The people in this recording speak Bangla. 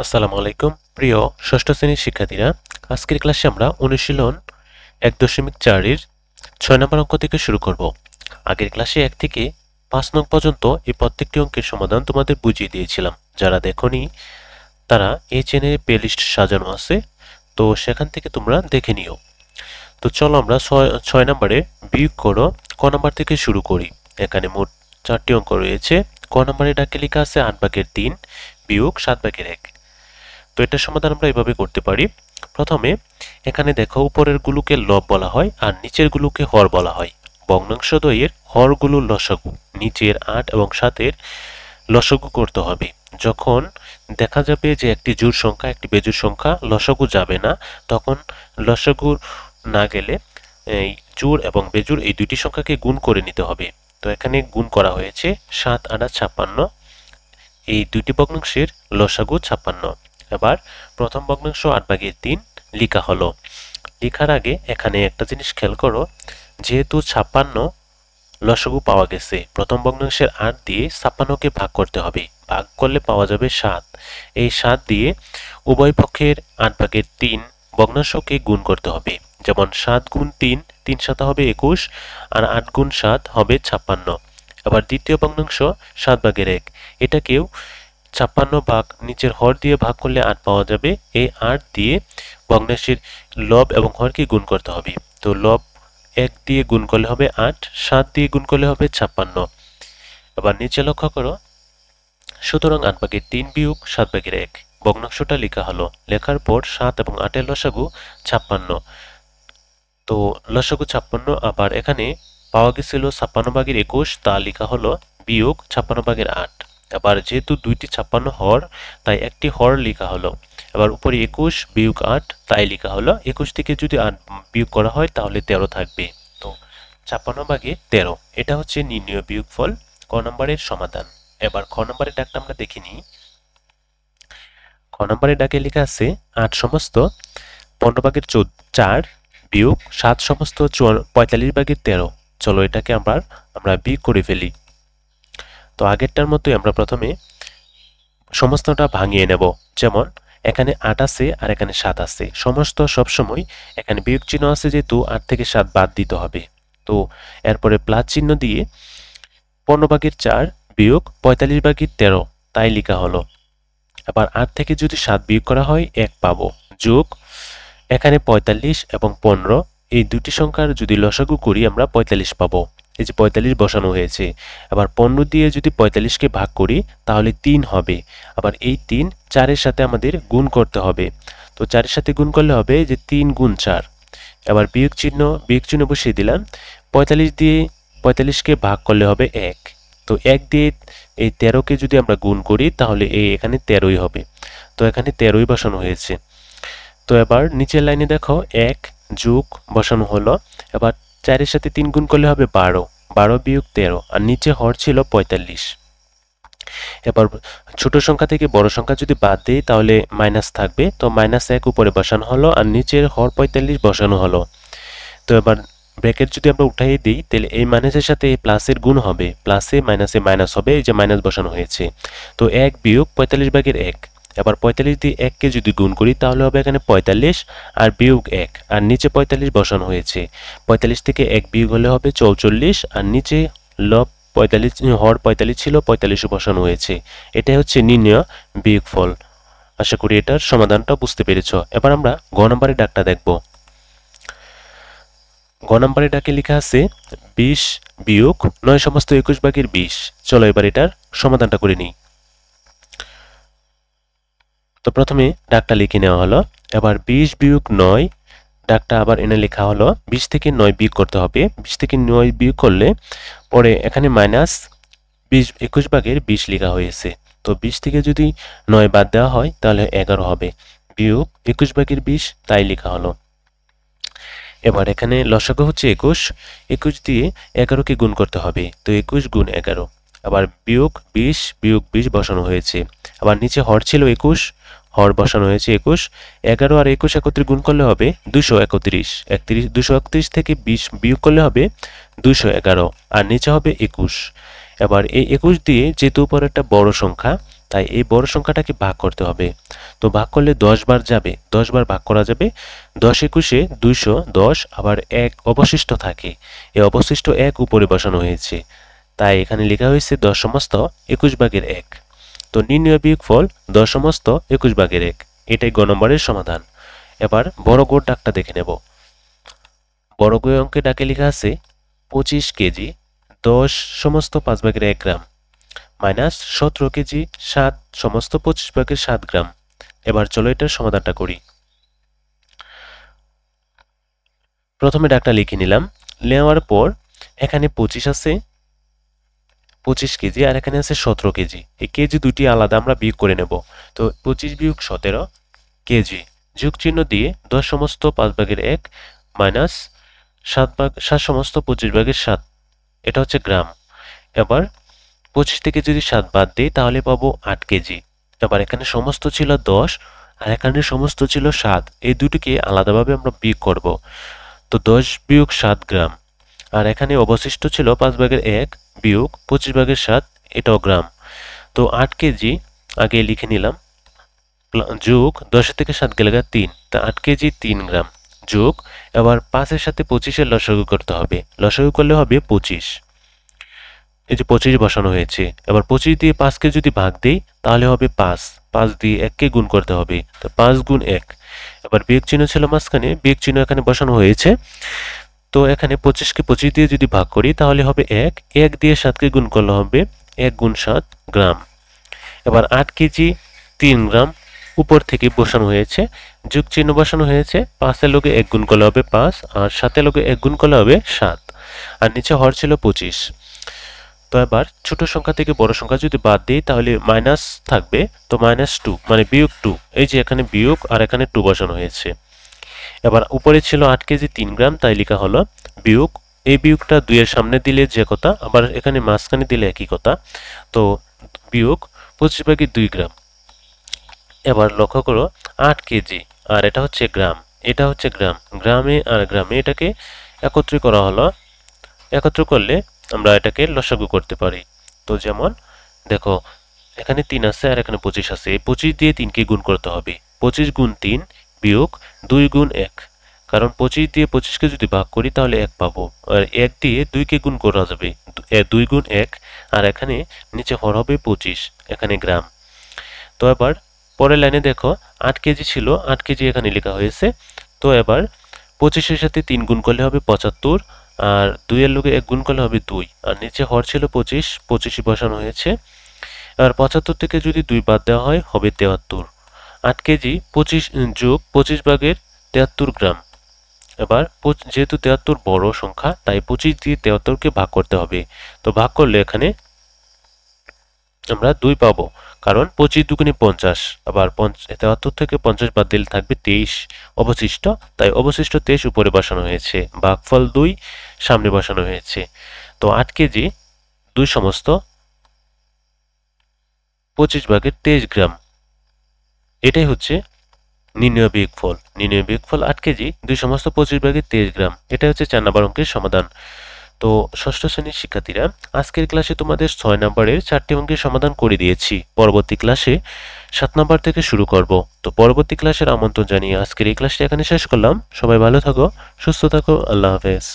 আসসালামু আলাইকুম প্রিয় ষষ্ঠ শ্রেণীর শিক্ষার্থীরা। আজকের ক্লাসে আমরা অনুশীলন 1.4 এর 6 নম্বর অঙ্ক থেকে শুরু করব। আগের ক্লাসে 1 থেকে 5 নং পর্যন্ত এই প্রত্যেকটি অঙ্কের সমাধান তোমাদের বুঝিয়ে দিয়েছিলাম। যারা দেখোনি তারা এই চ্যানেলে প্লেলিস্ট সাজানো আছে, তো সেখান থেকে তোমরা দেখে নিও। তো চলো আমরা 6 নম্বরে বিয়োগ করো ক নম্বর থেকে শুরু করি। এখানে মোট 4টি অঙ্ক রয়েছে। ক নম্বরে ডাকে লেখা আছে 8/3 বিয়োগ 7/1। তো এটার সমাধান আমরা এভাবে করতে পারি। প্রথমে এখানে দেখো উপরের গুলোকে লব বলা হয় আর নিচের গুলোকে হর বলা হয়। ভগ্নাংশদ্বয়ের হরগুলো লসাগু, নিচের 8 এবং 7 এর লসাগু করতে হবে। যখন দেখা যাবে যে একটি জোড় সংখ্যা একটি বেজোড় সংখ্যা লসাগু যাবে না, তখন লসাগু না গেলে এই জোড় এবং বেজোড় এই দুইটি সংখ্যাকে গুণ করে নিতে হবে। তো এখানে গুণ করা হয়েছে 7 8 56, এই দুইটি ভগ্নাংশের লসাগু 56। এবার প্রথম ভগ্নাংশ 8/3 লেখা হলো। লেখার আগে এখানে একটা জিনিস খেয়াল করো, যেহেতু 56 লসাগু পাওয়া গেছে, প্রথম ভগ্নাংশের 8 দিয়ে 56কে ভাগ করতে হবে। ভাগ করলে পাওয়া যাবে 7। এই 7 দিয়ে উভয় পক্ষের 8/3 ভগ্নাংশকে গুণ করতে হবে। যেমন 7 গুণ 3, 3 7 হবে 21, আর 8 গুণ 7 হবে 56। আবার দ্বিতীয় ভগ্নাংশ 7/1, এটাকেও 56 ভাগ নিচের হর দিয়ে ভাগ করলে 8 পাওয়া যাবে। এই 8 দিয়ে ভগ্নাংশের লব এবং হরকে গুণ করতে হবে। তো লব 1 দিয়ে গুণ করলে হবে 8, 7 দিয়ে গুণ করলে হবে 56। আবার নিচে লক্ষ্য করো, সুতরাং 8/3 বিয়োগ 7/1 ভগ্নাংশটা লেখা হলো। লেখার পর 7 এবং 8 এর লসাগু 56। তো লসাগু 56, আবার এখানে পাওয়া গেছিল 56/21, তা লেখা হলো বিয়োগ 56/8। আবার যেহেতু দুইটি 56 হর, তাই একটি হর লেখা হলো। আবার উপরে 21 বিয়োগ 8, তাই লেখা হলো 21 থেকে যদি 8 বিয়োগ করা হয় তাহলে 13 থাকবে। তো 56/13, এটা হচ্ছে নির্ণয় বিয়োগফল ক নম্বরের সমাধান। এবার খ নম্বরের ডাকটা আমরা দেখে নিই। খ নম্বরের ডাকে লেখা আছে 8 সমস্ত 15/4 বিয়োগ 7 সমস্ত 45/13। চলো এটাকে আমরা বিয়োগ করে ফেলি। তো আগেরটার মতোই আমরা প্রথমে সমস্তটা ভাঙিয়ে নেব। যেমন এখানে 8 আছে আর এখানে 7 আছে। সমস্ত সবসময় এখানে বিয়োগ চিহ্ন আছে, যেহেতু 8 থেকে 7 বাদ দিতে হবে। তো এরপরে প্লাস চিহ্ন দিয়ে 15/4 বিয়োগ 45/13 তাই লেখা হলো। আবার 8 থেকে যদি 7 বিয়োগ করা হয় 1 পাবো। যোগ এখানে 45 এবং 15, এই দুটি সংখ্যার যদি লসাগু করি আমরা 45 পাবো। এই যে 45 বসানো হয়েছে। আবার 15 দিয়ে যদি 45কে ভাগ করি তাহলে 3 হবে। আবার এই 3 4-এর সাথে আমাদের গুণ করতে হবে। তো 4-এর সাথে গুণ করলে হবে যে 3 গুণ 4। আবার বিয়োগ চিহ্ন বসিয়ে দিলাম। 45 দিয়ে 45কে ভাগ করলে হবে 1। তো 1 দিয়ে এই 13কে যদি আমরা গুণ করি তাহলে এখানে 13ই হবে। তো এখানে 13ই বসানো হয়েছে। তো এবার নিচের লাইনে দেখো 1 যোগ বসানো হলো। এবার 4-এর সাথে 3 গুণ করলে হবে 12, 12 বিয়োগ 13, আর নিচে হর ছিল 45। এবার ছোট সংখ্যা থেকে বড় সংখ্যা যদি বাদ দেই তাহলে মাইনাস থাকবে। তো -1 উপরে বসানো হলো আর নিচের হর 45 বসানো হলো। তো এবার ব্র্যাকেট যদি আমরা উঠাই দিই তাহলে এই মাইনাসের সাথে এই প্লাসের গুণ হবে, প্লাসে মাইনাসে মাইনাস হবে, এই যে মাইনাস বসানো হয়েছে। তো 1 বিয়োগ 45/1। এবার 45 দিয়ে 1কে যদি গুণ করি তাহলে হবে এখানে 45 আর বিয়োগ 1, আর নিচে 45 বসানো হয়েছে। 45 থেকে 1 বিয়োগ হলে হবে 44, আর নিচে লব 45 হর 45 ছিল, 45ও বসানো হয়েছে। এটাই হচ্ছে নির্ণয় বিয়োগফল। আশা করি এটার সমাধানটা বুঝতে পেরেছ। এবার আমরা গ নম্বরের ডাকটা দেখব। গ নম্বরে ডাকে লেখা আছে 20 বিয়োগ 9 সমস্ত 21/20। চলো এবার এটার সমাধানটা করে নিই। তো প্রথমে ডাকটা লিখে নেওয়া হলো। এবার 20 বিয়োগ 9 ডাকটা আবার এনে লেখা হলো। 20 থেকে 9 বিয়োগ করতে হবে। 20 থেকে 9 বিয়োগ করলে পরে এখানে মাইনাস 21/20 লেখা হয়েছে। তো 20 থেকে যদি 9 বাদ দেওয়া হয় তাহলে 11 হবে, বিয়োগ 21/20 তাই লেখা হলো। এবার এখানে লসাগু হচ্ছে 21, 21 দিয়ে 11কে গুণ করতে হবে। তো 21 গুণ 11। আবার বিয়োগ 20 বিয়োগ 20 বসানো হয়েছে। আবার নিচে হর ছিল 21, হর বসানো হয়েছে 21। 11 আর 21 একত্রে গুণ করলে হবে 231। 231 থেকে 20 বিয়োগ করলে হবে 211, আর নিচে হবে 21। এবার এই 21 দিয়ে যেহেতু উপর একটা বড় সংখ্যা তাই এই বড় সংখ্যাটাকে ভাগ করতে হবে। তো ভাগ করলে 10 বার যাবে, 10 বার ভাগ করা যাবে। 10 একুশে 210, আবার 1 অবশিষ্ট থাকে। এই অবশিষ্ট 1 উপরে বসানো হয়েছে, তাই এখানে লেখা হয়েছে 10 সমস্ত 21 ভাগের 1। তো নির্ণয় বিয়োগফল 10 সমস্ত 21 ভাগের 1, এটাই গ নম্বরের সমাধান। এবার বড় গড় ডাকটা দেখে নেব। বড় গড় অঙ্কে ডাকে লেখা আছে 25 কেজি 10 সমস্ত 5 ভাগের 1 গ্রাম মাইনাস 17 কেজি 7 সমস্ত 25 ভাগের 7 গ্রাম। এবার চলো এটার সমাধানটা করি। প্রথমে ডাকটা লিখে নিলাম, নেওয়ার পর এখানে 25 আছে 25 কেজি, আর এখানে আছে 17 কেজি। এই কেজি দুটি আলাদা আমরা বিয়োগ করে নেব। তো 25 বিয়োগ 17 কেজি, যোগ চিহ্ন দিয়ে 10 সমস্ত 5 ভাগের 1 মাইনাস 7 সমস্ত 25 ভাগের 7, এটা হচ্ছে গ্রাম। এবার 25 থেকে যদি 7 বাদ দিই তাহলে পাবো 8 কেজি। এবার এখানে সমস্ত ছিল 10 আর এখানে সমস্ত ছিল 7, এই দুটিকে আলাদাভাবে আমরা বিয়োগ করব। তো 10 বিয়োগ 7 গ্রাম, আর এখানে অবশিষ্ট ছিল 5 ভাগের 1 বিয়োগ 25 ভাগের 7, এটাও গ্রাম। তো 8 কেজি আগে লিখে নিলাম, যোগ 10 থেকে 7 গেলে 3, তা 8 কেজি 3 গ্রাম যোগ। এবার 5-এর সাথে 25-এর লসাগু করতে হবে, লসাগু করলে হবে 25। এই যে 25 বসানো হয়েছে। এবার 25 দিয়ে 5কে যদি ভাগ দেই তাহলে হবে 5, 5 দিয়ে 1কে গুণ করতে হবে, তো 5 গুণ 1। এবার বিয়োগ চিহ্ন ছিল মাঝখানে, বিয়োগ চিহ্ন এখানে বসানো হয়েছে। তো এখানে 25কে 25 দিয়ে যদি ভাগ করি তাহলে হবে 1, 1 দিয়ে 7কে গুণ করলে হবে 1 গুণ 7 গ্রাম। এবার 8 কেজি 3 গ্রাম উপর থেকে বসানো হয়েছে, যোগ চিহ্ন বসানো হয়েছে। 5-এর লগে 1 গুণ করলে হবে 5, আর 7-এর লগে 1 গুণ করলে হবে 7, আর নিচে হর ছিল 25। তো এবার ছোট সংখ্যা থেকে বড় সংখ্যা যদি বাদ দিই তাহলে মাইনাস থাকবে, তো -2 মানে বিয়োগ 2, এই যে এখানে বিয়োগ আর এখানে 2 বসানো হয়েছে। এবার উপরে ছিল 8 কেজি 3 গ্রাম, তাই লেখা হলো বিয়োগ। এই বিয়োগটা 2 এর সামনে দিলে যে কথা, আবার এখানে মাঝখানে দিলে একই কথা। তো বিয়োগ 25 ভাগে 2 গ্রাম। এবার লক্ষ্য করো 8 কেজি আর এটা হচ্ছে গ্রাম, এটা হচ্ছে গ্রাম, গ্রামে আর গ্রামে এটাকে একত্রে করা হলো। একত্র করলে আমরা এটাকে লসাগু করতে পারি। তো যেমন দেখো এখানে 3 আছে আর এখানে 25 আছে, এই 25 দিয়ে 3কে গুণ করতে হবে। 25 গুণ 3 বিয়োগ 2 গুণ 1, কারণ 25 দিয়ে 25কে যদি ভাগ করি তাহলে 1 পাবো, আর 1 দিয়ে 2কে গুণ করা যাবে, 2 গুণ 1, আর এখানে নিচে হর হবে 25, এখানে গ্রাম। তো এবার পরের লাইনে দেখো 8 কেজি ছিল, 8 কেজি এখানে লেখা হয়েছে। তো এবার 25-এর সাথে 3 গুণ করলে হবে 75, আর 2 এর লগে 1 গুণ করলে হবে 2, আর নিচে হর ছিল 25, 25 বসানো হয়েছে। আর 75 থেকে যদি 2 বাদ দেওয়া হয় হবে 73। 8 কেজি 25 যোগ 25 ভাগের 73 গ্রাম। এবার যেহেতু 73 বড় সংখ্যা তাই 25 দিয়ে 73কে ভাগ করতে হবে। তো ভাগ করলে এখানে আমরা 2 পাবো, কারণ 25 দুগুণে 50, আবার 73 থেকে 50 বাদ দিলে থাকবে 23 অবশিষ্ট, তাই অবশিষ্ট 23 উপরে বসানো হয়েছে, ভাগফল 2 সামনে বসানো হয়েছে। তো 8 কেজি 2 সমস্ত 25 ভাগের 23 গ্রাম, এটাই হচ্ছে নির্ণয় বিয়োগফল। নির্ণয় বিয়োগফল 8 কেজি 2 সমস্ত 25 ভাগের 23 গ্রাম, এটাই হচ্ছে 4 নম্বর অঙ্কের সমাধান। তো ষষ্ঠ শ্রেণীর শিক্ষার্থীরা, আজকের ক্লাসে তোমাদের 6 নম্বরের 4টি অঙ্কের সমাধান করে দিয়েছি। পরবর্তী ক্লাসে 7 নম্বর থেকে শুরু করব। তো পরবর্তী ক্লাসের আমন্ত্রণ জানিয়ে আজকের এই ক্লাসটি এখানে শেষ করলাম। সবাই ভালো থাকো, সুস্থ থাকো, আল্লাহ হাফেজ।